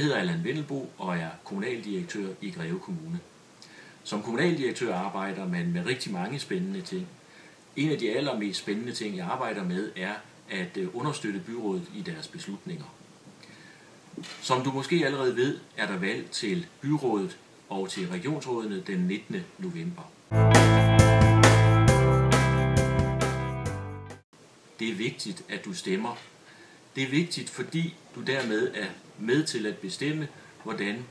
hedder Allan Vendelbo og er kommunaldirektør i Greve Kommune. Som kommunaldirektør arbejder man med rigtig mange spændende ting. En af de allermest spændende ting, jeg arbejder med, er at understøtte byrådet i deres beslutninger. Som du måske allerede ved, er der valg til byrådet og til regionsrådene den 19. november. Det er vigtigt, at du stemmer. Det er vigtigt, fordi du dermed er med til at bestemme, hvordan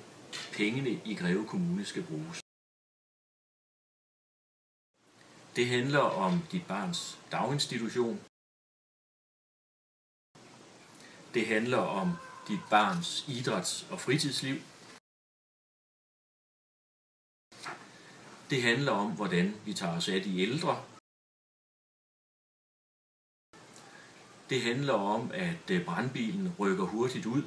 pengene i Greve Kommune skal bruges. Det handler om dit barns daginstitution. Det handler om dit barns idræts- og fritidsliv. Det handler om, hvordan vi tager os af de ældre. Det handler om, at brandbilen rykker hurtigt ud.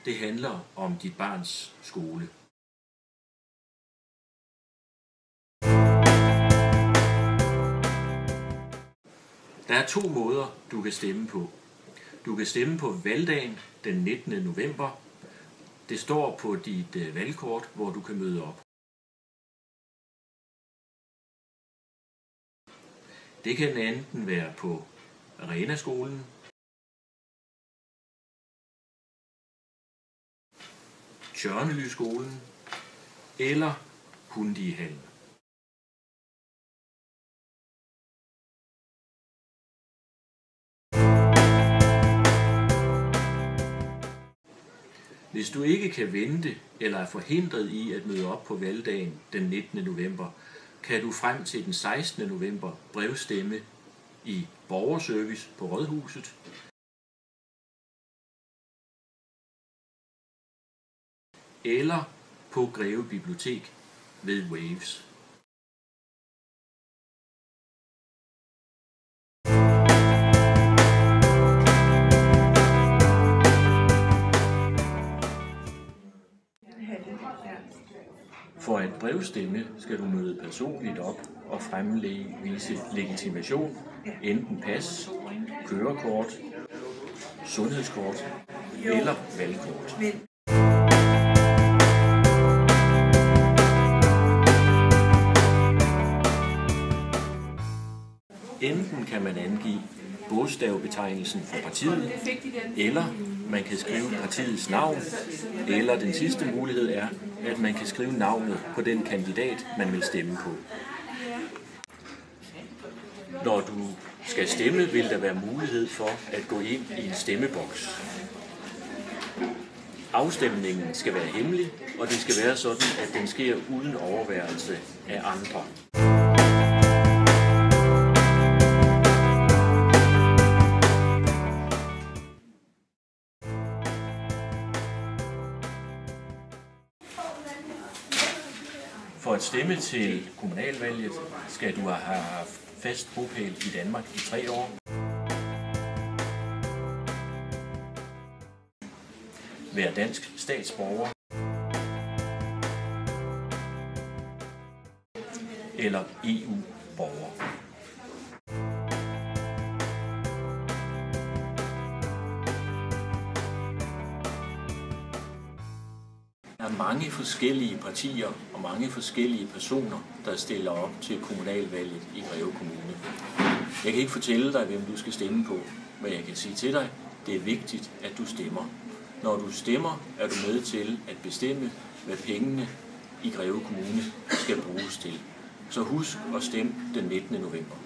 Det handler om dit barns skole. Der er 2 måder, du kan stemme på. Du kan stemme på valgdagen den 19. november. Det står på dit valgkort, hvor du kan møde op. Det kan enten være på Arenaskolen, Tjørnelyskolen eller Hundihallen. Hvis du ikke kan vente eller er forhindret i at møde op på valgdagen den 19. november, kan du frem til den 16. november brevstemme i borgerservice på Rådhuset, eller på Greve Bibliotek ved Waves. For at brevstemme skal du møde personligt op og fremvise legitimation, enten pas, kørekort, sundhedskort eller valgkort. Enten kan man angive bogstavbetegnelsen for partiet, eller man kan skrive partiets navn, eller den sidste mulighed er, at man kan skrive navnet på den kandidat, man vil stemme på. Når du skal stemme, vil der være mulighed for at gå ind i en stemmeboks. Afstemningen skal være hemmelig, og det skal være sådan, at den sker uden overværelse af andre. For at stemme til kommunalvalget skal du have haft fast bopæl i Danmark i 3 år. Være dansk statsborger. Eller EU-borger. Der er mange forskellige partier og mange forskellige personer, der stiller op til kommunalvalget i Greve Kommune. Jeg kan ikke fortælle dig, hvem du skal stemme på, men jeg kan sige til dig, det er vigtigt, at du stemmer. Når du stemmer, er du med til at bestemme, hvad pengene i Greve Kommune skal bruges til. Så husk at stemme den 19. november.